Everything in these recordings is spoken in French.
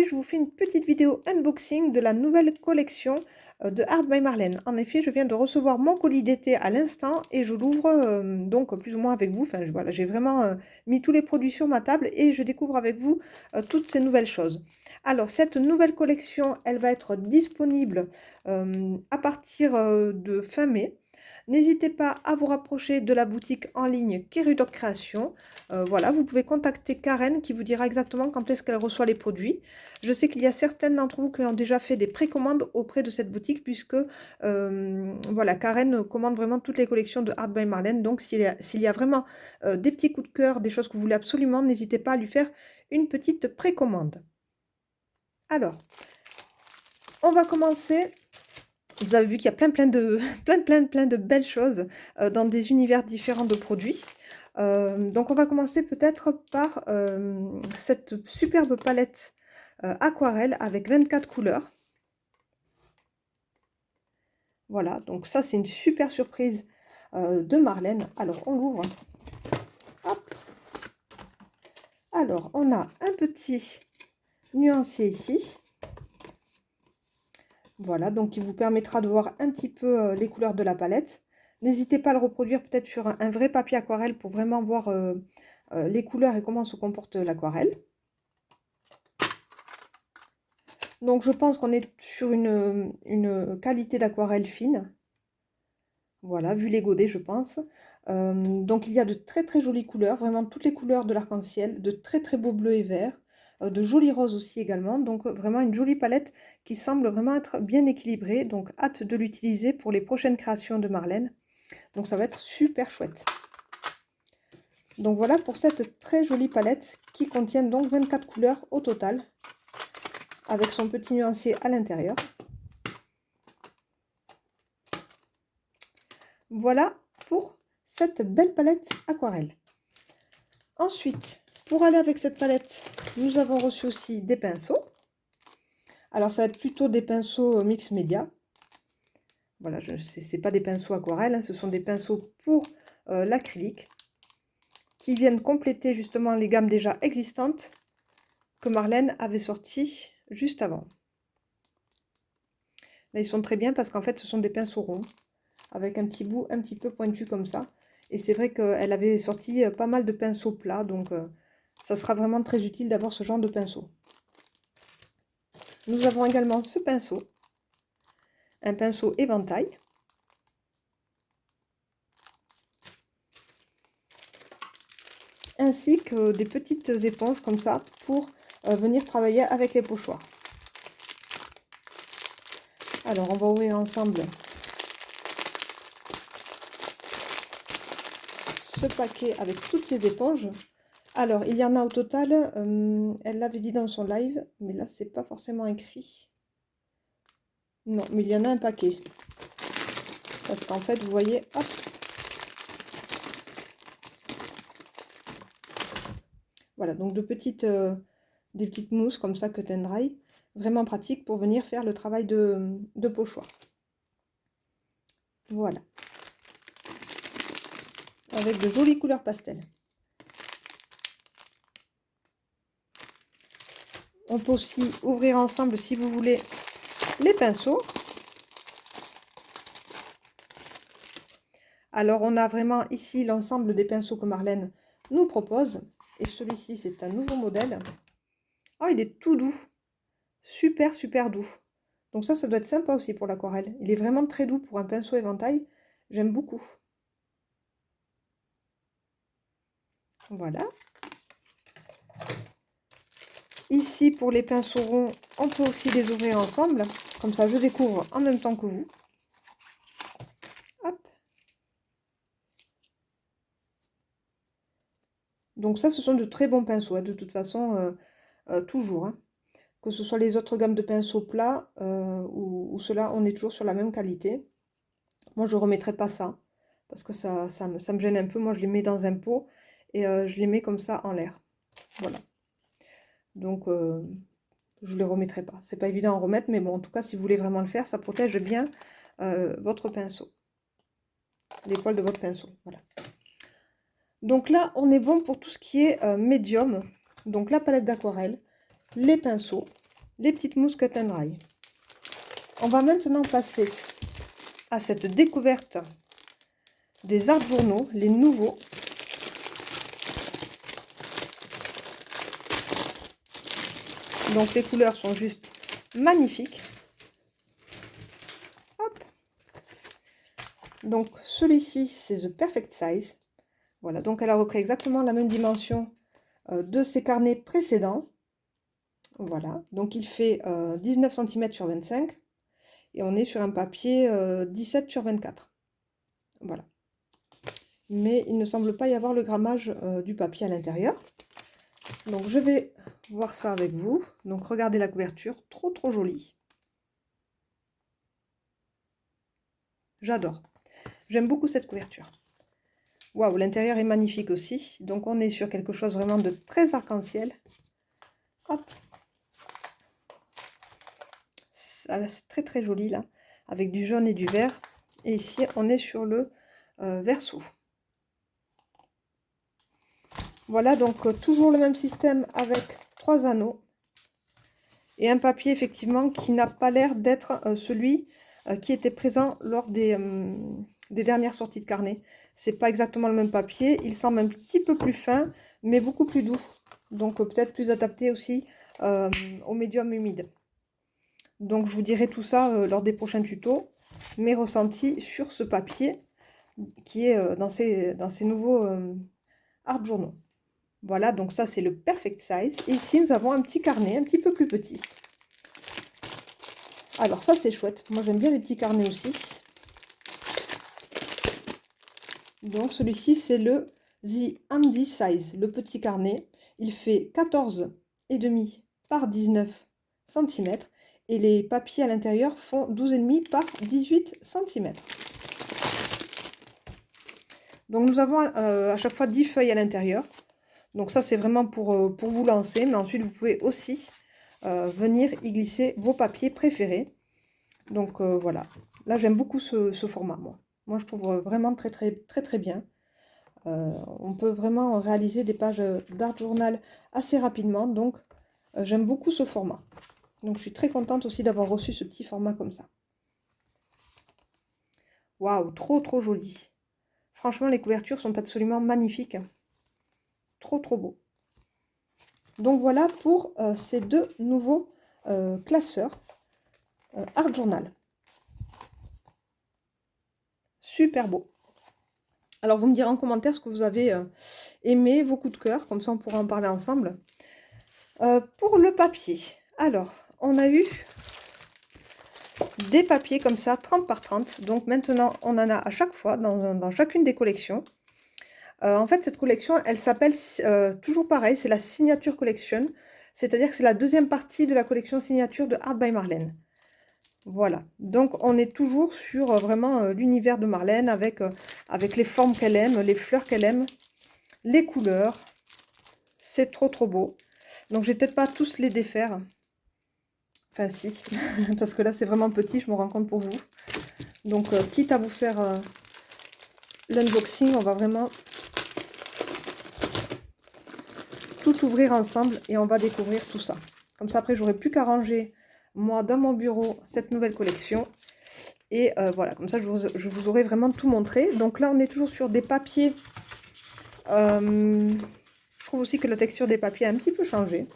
je vous fais une petite vidéo unboxing de la nouvelle collection de Art by Marlène. En effet, je viens de recevoir mon colis d'été à l'instant et je l'ouvre donc plus ou moins avec vous. Enfin, voilà, j'ai vraiment mis tous les produits sur ma table et je découvre avec vous toutes ces nouvelles choses. Alors, cette nouvelle collection, elle va être disponible à partir de fin mai. N'hésitez pas à vous rapprocher de la boutique en ligne Kerudoc Création. Voilà, vous pouvez contacter Karen qui vous dira exactement quand est-ce qu'elle reçoit les produits. Je sais qu'il y a certaines d'entre vous qui ont déjà fait des précommandes auprès de cette boutique puisque voilà, Karen commande vraiment toutes les collections de Art by Marlène. Donc s'il y a vraiment des petits coups de cœur, des choses que vous voulez absolument, n'hésitez pas à lui faire une petite précommande. Alors, on va commencer. Vous avez vu qu'il y a plein de, plein de belles choses dans des univers différents de produits. Donc on va commencer peut-être par cette superbe palette aquarelle avec 24 couleurs. Voilà, donc ça c'est une super surprise de Marlène. Alors on l'ouvre. Hop. Alors on a un petit nuancier ici. Voilà, donc il vous permettra de voir un petit peu les couleurs de la palette. N'hésitez pas à le reproduire peut-être sur un vrai papier aquarelle pour vraiment voir les couleurs et comment se comporte l'aquarelle. Donc je pense qu'on est sur une qualité d'aquarelle fine. Voilà, vu les godets, je pense. Donc il y a de très jolies couleurs, vraiment toutes les couleurs de l'arc-en-ciel, de très beaux bleus et verts, de jolis roses aussi également. Donc vraiment une jolie palette qui semble vraiment être bien équilibrée. Donc hâte de l'utiliser pour les prochaines créations de Marlène. Donc ça va être super chouette. Donc voilà pour cette très jolie palette qui contient donc 24 couleurs au total, avec son petit nuancier à l'intérieur. Voilà pour cette belle palette aquarelle. Ensuite, pour aller avec cette palette, nous avons reçu aussi des pinceaux. Alors ça va être plutôt des pinceaux mix média. Voilà, c'est pas des pinceaux aquarelles, hein, ce sont des pinceaux pour l'acrylique qui viennent compléter justement les gammes déjà existantes que Marlène avait sorties juste avant. Là, ils sont très bien parce qu'en fait, ce sont des pinceaux ronds avec un petit bout un petit peu pointu comme ça. Et c'est vrai qu'elle avait sorti pas mal de pinceaux plats, donc ça sera vraiment très utile d'avoir ce genre de pinceau. Nous avons également ce pinceau, un pinceau éventail. Ainsi que des petites éponges comme ça pour venir travailler avec les pochoirs. Alors, on va ouvrir ensemble ce paquet avec toutes ces éponges. Alors, il y en a au total, elle l'avait dit dans son live, mais là, c'est pas forcément écrit. Non, mais il y en a un paquet. Parce qu'en fait, vous voyez, hop. Voilà, donc des petites mousses comme ça, cut and dry. Vraiment pratique pour venir faire le travail de pochoir. Voilà. Avec de jolies couleurs pastel. On peut aussi ouvrir ensemble, si vous voulez, les pinceaux. Alors, on a vraiment ici l'ensemble des pinceaux que Marlène nous propose. Et celui-ci, c'est un nouveau modèle. Oh, il est tout doux. Super doux. Donc ça doit être sympa aussi pour l'aquarelle. Il est vraiment très doux pour un pinceau éventail. J'aime beaucoup. Voilà. Ici, pour les pinceaux ronds, on peut aussi les ouvrir ensemble. Comme ça, je découvre en même temps que vous. Hop. Donc ça, ce sont de très bons pinceaux, hein, de toute façon, toujours. Hein. Que ce soit les autres gammes de pinceaux plats ou ceux-là, on est toujours sur la même qualité. Moi, je ne remettrai pas ça, parce que ça me gêne un peu. Moi, je les mets dans un pot et je les mets comme ça en l'air. Voilà. Donc, je ne les remettrai pas. C'est pas évident à remettre, mais bon, en tout cas, si vous voulez vraiment le faire, ça protège bien votre pinceau. Les poils de votre pinceau, voilà. Donc là, on est bon pour tout ce qui est médium. Donc la palette d'aquarelle, les pinceaux. les petites mousses cut and dry. On va maintenant passer à cette découverte des art journaux, les nouveaux. Donc les couleurs sont juste magnifiques. Hop. Donc celui-ci, c'est The Perfect Size. Voilà, donc elle a repris exactement la même dimension de ses carnets précédents. Voilà, donc il fait 19 cm sur 25 et on est sur un papier 17 sur 24. Voilà. Mais il ne semble pas y avoir le grammage du papier à l'intérieur. Donc je vais voir ça avec vous. Donc regardez la couverture, trop jolie. J'adore. J'aime beaucoup cette couverture. Waouh, l'intérieur est magnifique aussi. Donc on est sur quelque chose vraiment de très arc-en-ciel. Hop. C'est très joli là, avec du jaune et du vert. Et ici, on est sur le verso. Voilà, donc toujours le même système avec 3 anneaux. Et un papier, effectivement, qui n'a pas l'air d'être celui qui était présent lors des dernières sorties de carnet. C'est pas exactement le même papier. Il semble un petit peu plus fin, mais beaucoup plus doux. Donc peut-être plus adapté aussi au médium humide. Donc je vous dirai tout ça lors des prochains tutos. Mes ressentis sur ce papier qui est dans ces nouveaux art journaux. Voilà, donc ça c'est le Perfect Size. Et ici nous avons un petit carnet un petit peu plus petit. Alors ça c'est chouette, moi j'aime bien les petits carnets aussi. Donc celui-ci c'est le The Handy Size, le petit carnet. Il fait 14,5 par 19 cm et les papiers à l'intérieur font 12,5 par 18 cm. Donc nous avons à chaque fois 10 feuilles à l'intérieur. Donc ça c'est vraiment pour vous lancer, mais ensuite vous pouvez aussi venir y glisser vos papiers préférés. Donc voilà, là j'aime beaucoup ce format moi. Moi je trouve vraiment très bien. On peut vraiment réaliser des pages d'art journal assez rapidement, donc j'aime beaucoup ce format. Donc je suis très contente aussi d'avoir reçu ce petit format comme ça. Waouh, trop joli. Franchement les couvertures sont absolument magnifiques. Trop beau. Donc voilà pour ces deux nouveaux classeurs art journal. Super beau. Alors vous me direz en commentaire ce que vous avez aimé, vos coups de cœur, comme ça on pourra en parler ensemble. Pour le papier, alors on a eu des papiers comme ça 30 par 30, donc maintenant on en a à chaque fois dans chacune des collections. En fait cette collection elle s'appelle toujours pareil, c'est la Signature Collection, c'est-à-dire que c'est la deuxième partie de la collection signature de Art by Marlène. Voilà, donc on est toujours sur vraiment l'univers de Marlène avec les formes qu'elle aime, les fleurs qu'elle aime, les couleurs. C'est trop beau. Donc je vais peut-être pas tous les défaire. Enfin si, parce que là c'est vraiment petit, je me rends compte pour vous. Donc quitte à vous faire l'unboxing, on va vraiment tout ouvrir ensemble et on va découvrir tout ça. Comme ça après j'aurai plus qu'à ranger moi dans mon bureau cette nouvelle collection. Et voilà, comme ça je vous aurai vraiment tout montré. Donc là on est toujours sur des papiers. Je trouve aussi que la texture des papiers a un petit peu changé.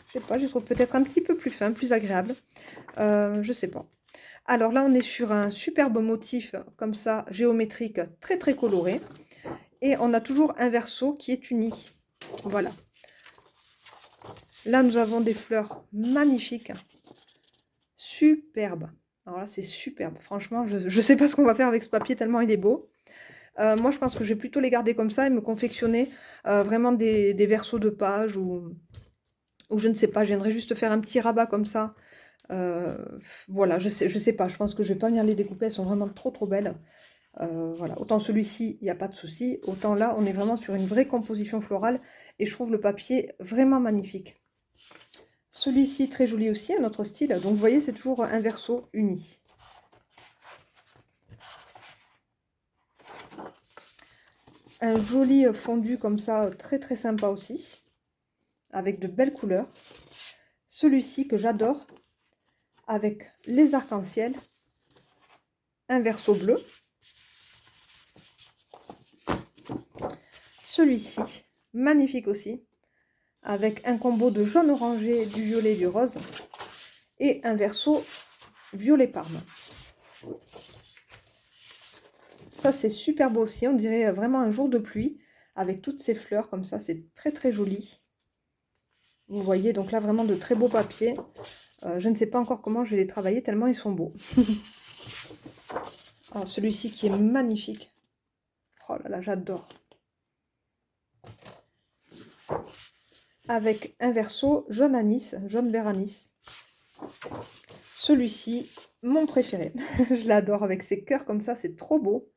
Je sais pas, je trouve peut-être un petit peu plus fin, plus agréable. Je sais pas. Alors là on est sur un superbe motif comme ça, géométrique, très coloré. Et on a toujours un verso qui est uni. Voilà. Là nous avons des fleurs magnifiques. Superbes. Alors là c'est superbe. Franchement, je ne sais pas ce qu'on va faire avec ce papier tellement il est beau. Moi je pense que je vais plutôt les garder comme ça et me confectionner vraiment des versos de pages ou je ne sais pas, je viendrai juste faire un petit rabat comme ça. Voilà, je sais pas, je pense que je vais pas venir les découper, elles sont vraiment trop belles. Voilà, autant celui-ci, il n'y a pas de souci, autant là, on est vraiment sur une vraie composition florale et je trouve le papier vraiment magnifique. Celui-ci, très joli aussi, un autre style. Donc, vous voyez, c'est toujours un verso uni. Un joli fondu comme ça, très sympa aussi, avec de belles couleurs. celui-ci que j'adore, avec les arcs-en-ciel, un verso bleu. Celui-ci, magnifique aussi, avec un combo de jaune orangé, du violet et du rose, et un verso violet parme. Ça, c'est super beau aussi, on dirait vraiment un jour de pluie, avec toutes ces fleurs comme ça, c'est très très joli. Vous voyez, donc là, vraiment de très beaux papiers. Je ne sais pas encore comment je vais les travailler, tellement ils sont beaux. Alors, celui-ci qui est magnifique. Oh là là, j'adore. Avec un verso jaune anis, jaune vert anis. Celui-ci, mon préféré. Je l'adore avec ses cœurs comme ça, c'est trop beau.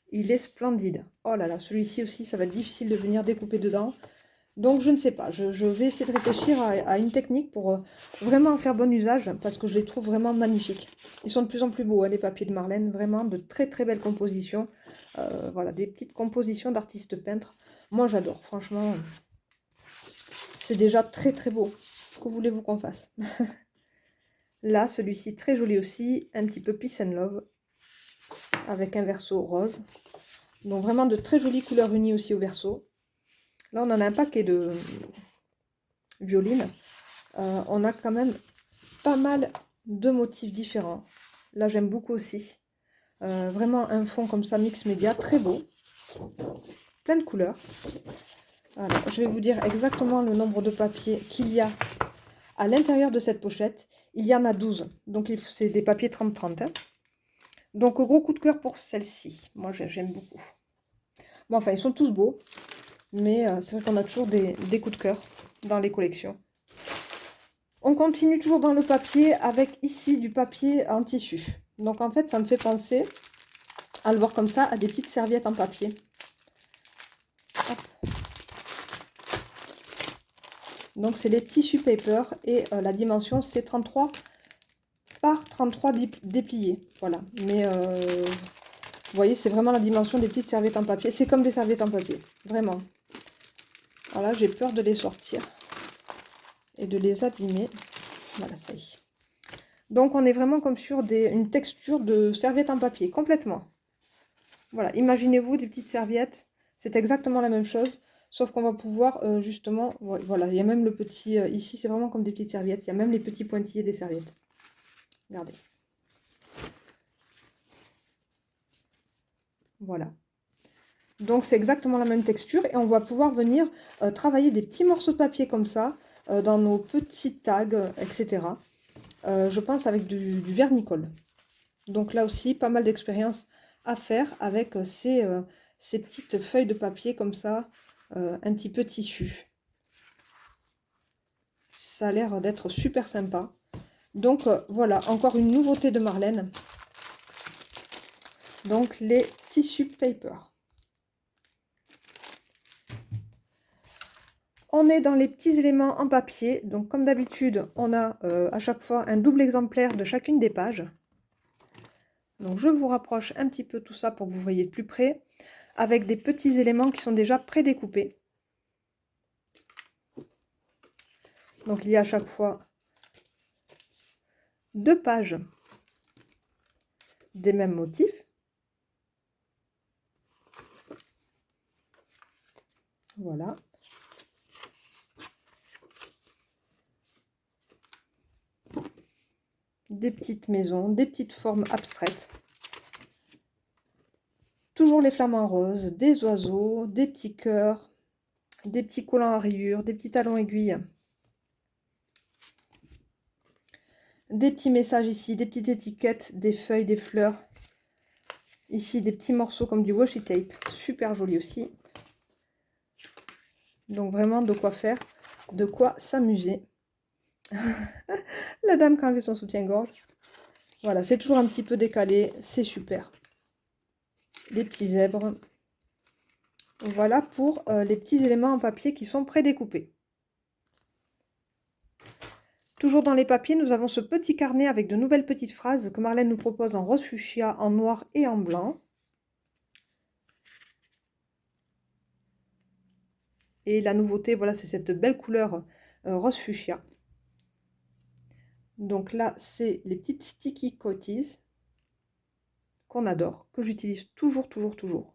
Il est splendide. Oh là là, celui-ci aussi, ça va être difficile de venir découper dedans. Donc je ne sais pas, je vais essayer de réfléchir à une technique pour vraiment en faire bon usage, parce que je les trouve vraiment magnifiques. Ils sont de plus en plus beaux, hein, les papiers de Marlène, vraiment de très très belles compositions. Voilà, des petites compositions d'artistes peintres. Moi j'adore, franchement, c'est déjà très très beau. Que voulez-vous qu'on fasse? Là, celui-ci très joli aussi, un petit peu Peace and Love, avec un verso rose. Donc vraiment de très jolies couleurs unies aussi au verso. Là, on en a un paquet de violines. On a quand même pas mal de motifs différents. Là, j'aime beaucoup aussi. Vraiment un fond comme ça, mix média, très beau. Plein de couleurs. Alors, je vais vous dire exactement le nombre de papiers qu'il y a à l'intérieur de cette pochette. Il y en a 12. Donc, c'est des papiers 30-30. Hein. Donc, gros coup de cœur pour celle-ci. Moi, j'aime beaucoup. Bon, enfin, ils sont tous beaux. Mais c'est vrai qu'on a toujours des coups de cœur dans les collections. On continue toujours dans le papier avec ici du papier en tissu. Donc en fait, ça me fait penser, à le voir comme ça, à des petites serviettes en papier. Hop. Donc c'est les tissu paper et la dimension c'est 33 par 33 dépliés. Voilà. Mais vous voyez, c'est vraiment la dimension des petites serviettes en papier. C'est comme des serviettes en papier, vraiment. Alors là, j'ai peur de les sortir et de les abîmer. Voilà, ça y est. Donc on est vraiment comme sur une texture de serviette en papier, complètement. Voilà, imaginez-vous des petites serviettes, c'est exactement la même chose, sauf qu'on va pouvoir justement, voilà, il y a même le petit, ici c'est vraiment comme des petites serviettes, il y a même les petits pointillés des serviettes. Regardez. Voilà. Donc c'est exactement la même texture et on va pouvoir venir travailler des petits morceaux de papier comme ça, dans nos petits tags, etc. Je pense avec du vernicole. Donc là aussi, pas mal d'expérience à faire avec ces petites feuilles de papier comme ça, un petit peu tissu. Ça a l'air d'être super sympa. Donc voilà, encore une nouveauté de Marlène. Donc les tissu paper. On est dans les petits éléments en papier. Donc comme d'habitude, on a à chaque fois un double exemplaire de chacune des pages. Donc je vous rapproche un petit peu tout ça pour que vous voyez de plus près, avec des petits éléments qui sont déjà prédécoupés. Donc il y a à chaque fois 2 pages des mêmes motifs. Voilà. Des petites maisons, des petites formes abstraites. Toujours les flamants roses, des oiseaux, des petits cœurs, des petits collants à rayures, des petits talons aiguilles. Des petits messages ici, des petites étiquettes, des feuilles, des fleurs. Ici, des petits morceaux comme du washi tape, super joli aussi. Donc vraiment de quoi faire, de quoi s'amuser. La dame qui a enlevé son soutien-gorge. Voilà, c'est toujours un petit peu décalé, c'est super. Des petits zèbres. Voilà pour les petits éléments en papier qui sont prédécoupés. Toujours dans les papiers, nous avons ce petit carnet avec de nouvelles petites phrases que Marlène nous propose en rose fuchsia, en noir et en blanc. Et la nouveauté, voilà, c'est cette belle couleur rose fuchsia. Donc là, c'est les petites sticky Coties qu'on adore, que j'utilise toujours, toujours, toujours.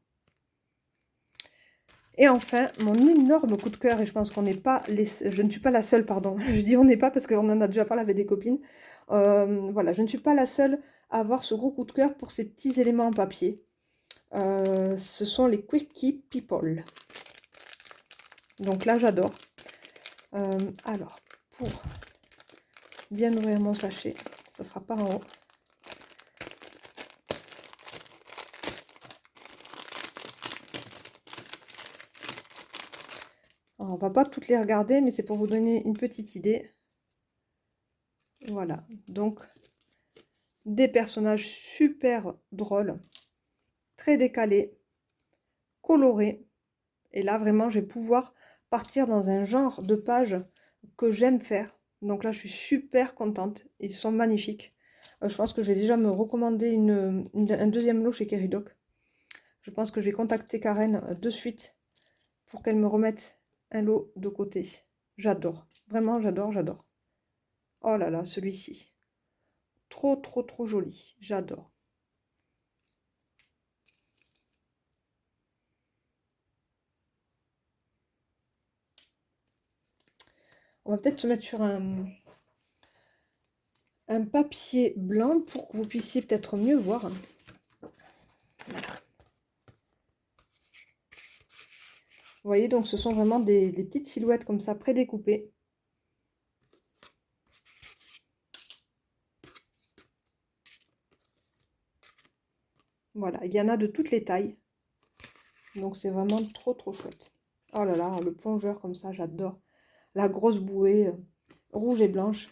Et enfin, mon énorme coup de cœur, et je pense qu'on n'est pas je ne suis pas la seule, pardon, je dis on n'est pas parce qu'on en a déjà parlé avec des copines. Voilà, je ne suis pas la seule à avoir ce gros coup de cœur pour ces petits éléments en papier. Ce sont les Quickie People. Donc là, j'adore. Alors, pour bien ouvrir mon sachet, ça sera par en haut. Alors, on va pas toutes les regarder, mais c'est pour vous donner une petite idée. Voilà, donc des personnages super drôles, très décalés, colorés. Et là, vraiment, je vais pouvoir partir dans un genre de page que j'aime faire. Donc là, je suis super contente. Ils sont magnifiques. Je pense que je vais déjà me recommander un deuxième lot chez Keridoc. Je pense que je vais contacter Karen de suite pour qu'elle me remette un lot de côté. J'adore. Vraiment, j'adore, j'adore. Oh là là, celui-ci. Trop, trop, trop joli. J'adore. On va peut-être se mettre sur un papier blanc pour que vous puissiez peut-être mieux voir. Vous voyez, donc ce sont vraiment des petites silhouettes comme ça, prédécoupées. Voilà, il y en a de toutes les tailles. Donc c'est vraiment trop trop chouette. Oh là là, le plongeur comme ça, j'adore. La grosse bouée rouge et blanche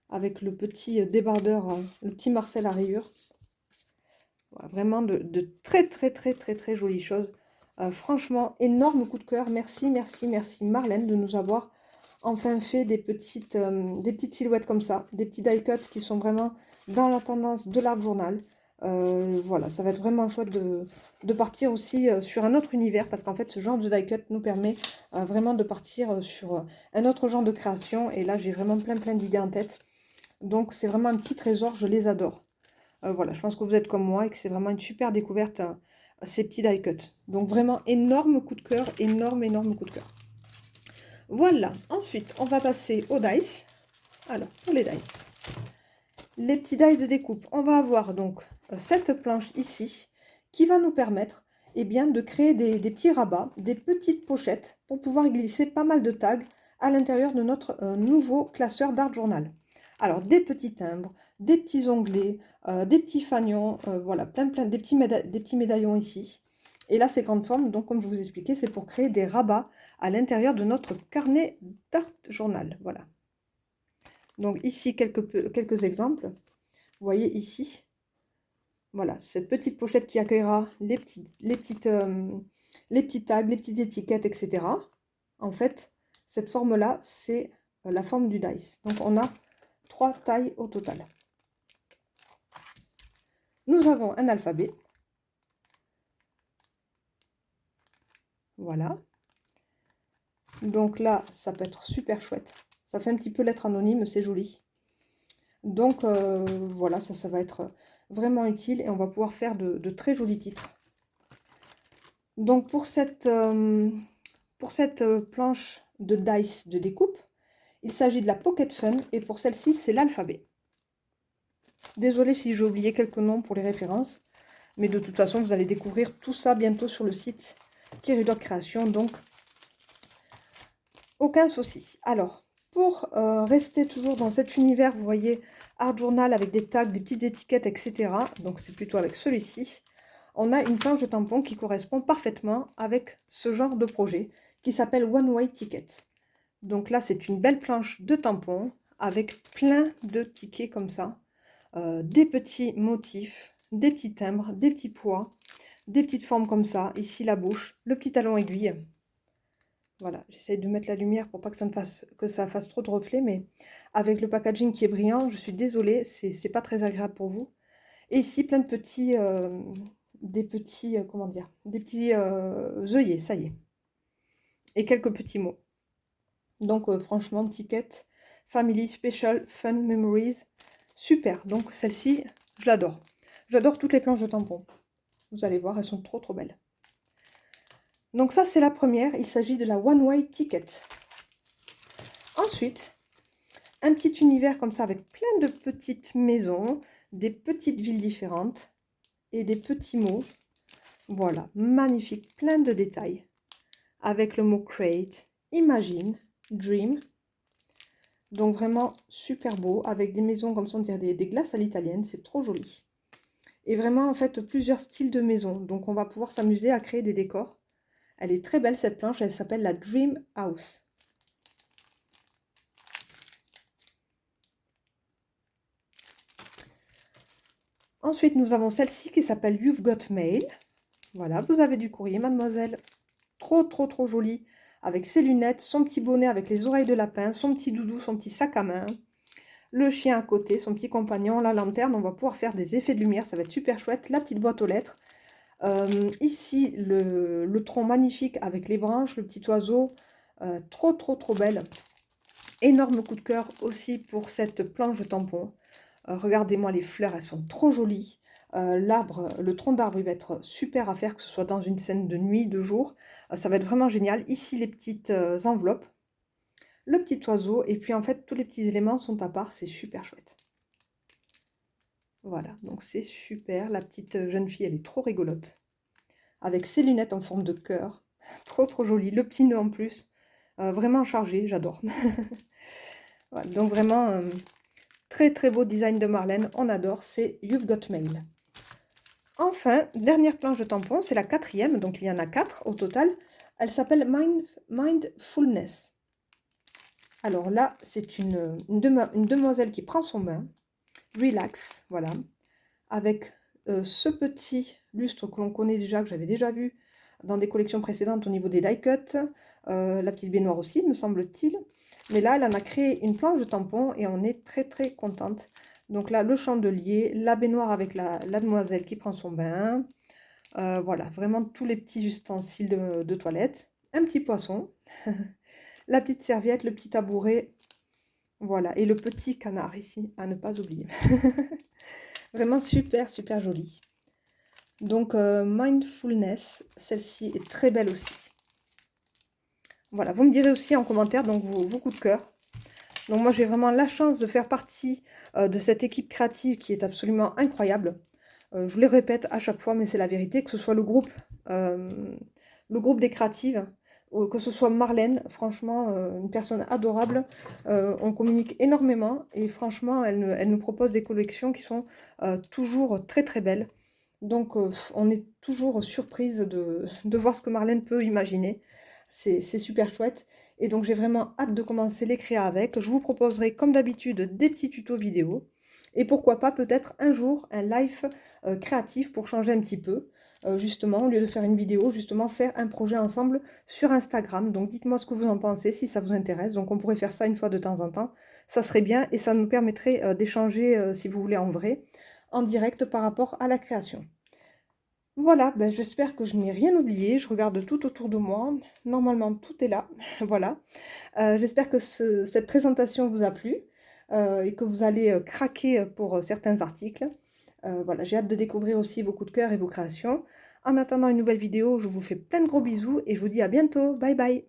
avec le petit débardeur, le petit Marcel à rayures. Voilà, vraiment de très très très très très jolies choses. Franchement, énorme coup de cœur. Merci, merci, merci Marlène de nous avoir enfin fait des petites silhouettes comme ça, des petits die cuts qui sont vraiment dans la tendance de l'art journal. Voilà, ça va être vraiment chouette de partir aussi sur un autre univers parce qu'en fait ce genre de die cut nous permet vraiment de partir sur un autre genre de création et là j'ai vraiment plein d'idées en tête. Donc c'est vraiment un petit trésor, je les adore. Voilà, je pense que vous êtes comme moi et que c'est vraiment une super découverte ces petits die cuts. Donc vraiment énorme coup de cœur, énorme coup de cœur. Voilà, ensuite on va passer aux dice. Alors, pour les dice, les petits dice de découpe, on va avoir donc cette planche ici qui va nous permettre bien, de créer des petits rabats, des petites pochettes pour pouvoir glisser pas mal de tags à l'intérieur de notre nouveau classeur d'art journal. Alors, des petits timbres, des petits onglets, des petits fanions, voilà, des petits médaillons ici. Et là, ces grandes formes, donc comme je vous expliquais, c'est pour créer des rabats à l'intérieur de notre carnet d'art journal. Voilà. Donc ici, quelques exemples. Vous voyez ici, voilà, cette petite pochette qui accueillera les petits tags, les petites étiquettes, etc. En fait, cette forme-là, c'est la forme du dice. Donc on a 3 tailles au total. Nous avons un alphabet. Voilà. Donc là, ça peut être super chouette. Ça fait un petit peu lettre anonyme, c'est joli. Donc voilà, ça va être vraiment utile et on va pouvoir faire de très jolis titres. Donc pour cette planche de dice de découpe, il s'agit de la Pocket Fun et pour celle-ci, c'est l'alphabet. Désolée si j'ai oublié quelques noms pour les références, mais de toute façon, vous allez découvrir tout ça bientôt sur le site Keridoc Création, donc aucun souci. Alors, pour rester toujours dans cet univers, vous voyez, art journal avec des tags, des petites étiquettes, etc. Donc c'est plutôt avec celui-ci. On a une planche de tampons qui correspond parfaitement avec ce genre de projet qui s'appelle One Way Ticket. Donc là, c'est une belle planche de tampons avec plein de tickets comme ça. Des petits motifs, des petits timbres, des petits pois, des petites formes comme ça. Ici, la bouche, le petit talon aiguille. Voilà, j'essaie de mettre la lumière pour pas que ça fasse trop de reflets, mais avec le packaging qui est brillant, je suis désolée, c'est pas très agréable pour vous. Et ici, plein de petits, comment dire, des petits œillets, ça y est. Et quelques petits mots. Donc franchement, ticket, Family Special Fun Memories, Super, donc celle-ci, je l'adore. J'adore toutes les planches de tampons. Vous allez voir, elles sont trop trop belles. Donc ça, c'est la première. Il s'agit de la One Way Ticket. Ensuite, un petit univers comme ça avec plein de petites maisons, des petites villes différentes et des petits mots. Voilà, magnifique, plein de détails. Avec le mot create, imagine, dream. Donc vraiment super beau, avec des maisons comme ça, on dirait des glaces à l'italienne, c'est trop joli. Et vraiment en fait plusieurs styles de maisons, donc on va pouvoir s'amuser à créer des décors. Elle est très belle cette planche, elle s'appelle la Dream House. Ensuite nous avons celle-ci qui s'appelle You've Got Mail. Voilà, vous avez du courrier mademoiselle. Trop trop trop jolie, avec ses lunettes, son petit bonnet avec les oreilles de lapin, son petit doudou, son petit sac à main. Le chien à côté, son petit compagnon, la lanterne, on va pouvoir faire des effets de lumière, ça va être super chouette. La petite boîte aux lettres. Ici, le tronc magnifique avec les branches, le petit oiseau, trop trop trop belle. Énorme coup de cœur aussi pour cette planche de tampon. Regardez-moi les fleurs, elles sont trop jolies. L'arbre, le tronc d'arbre, il va être super à faire, que ce soit dans une scène de nuit, de jour. Ça va être vraiment génial. Ici, les petites enveloppes, le petit oiseau, et puis en fait, tous les petits éléments sont à part, c'est super chouette. Voilà, donc c'est super. La petite jeune fille, elle est trop rigolote. Avec ses lunettes en forme de cœur. Trop trop jolie. Le petit nœud en plus. Vraiment chargé, j'adore. Voilà, donc vraiment, très très beau design de Marlène. On adore, c'est You've Got Mail. Enfin, dernière planche de tampon, c'est la quatrième. Donc il y en a 4 au total. Elle s'appelle Mindfulness. Alors là, c'est une demoiselle qui prend son bain. Relax, voilà. Avec ce petit lustre que l'on connaît déjà, que j'avais déjà vu dans des collections précédentes au niveau des die cuts. La petite baignoire aussi, me semble-t-il. Mais là, elle en a créé une planche de tampon et on est très très contente. Donc là, le chandelier, la baignoire avec la demoiselle qui prend son bain. Voilà, vraiment tous les petits ustensiles de toilette. Un petit poisson. La petite serviette, le petit tabouret. Voilà, et le petit canard ici, à ne pas oublier. Vraiment super, super jolie. Donc, Mindfulness, celle-ci est très belle aussi. Voilà, vous me direz aussi en commentaire donc vos coups de cœur. Donc moi, j'ai vraiment la chance de faire partie de cette équipe créative qui est absolument incroyable. Je le répète à chaque fois, mais c'est la vérité, que ce soit le groupe des créatives, ou que ce soit Marlène, franchement, une personne adorable. On communique énormément et franchement, elle nous propose des collections qui sont toujours très très belles. Donc, on est toujours surprise de voir ce que Marlène peut imaginer. C'est super chouette. Et donc, j'ai vraiment hâte de commencer les créas avec. Je vous proposerai, comme d'habitude, des petits tutos vidéo. Et pourquoi pas, peut-être un jour, un live créatif pour changer un petit peu. Justement, au lieu de faire une vidéo, justement, faire un projet ensemble sur Instagram. Donc, dites-moi ce que vous en pensez, si ça vous intéresse. Donc, on pourrait faire ça une fois de temps en temps. Ça serait bien et ça nous permettrait d'échanger, si vous voulez, en vrai, en direct par rapport à la création. Voilà, ben, j'espère que je n'ai rien oublié. Je regarde tout autour de moi. Normalement, tout est là. Voilà. J'espère que cette présentation vous a plu et que vous allez craquer pour certains articles. Voilà, j'ai hâte de découvrir aussi vos coups de cœur et vos créations. En attendant une nouvelle vidéo, je vous fais plein de gros bisous et je vous dis à bientôt. Bye bye!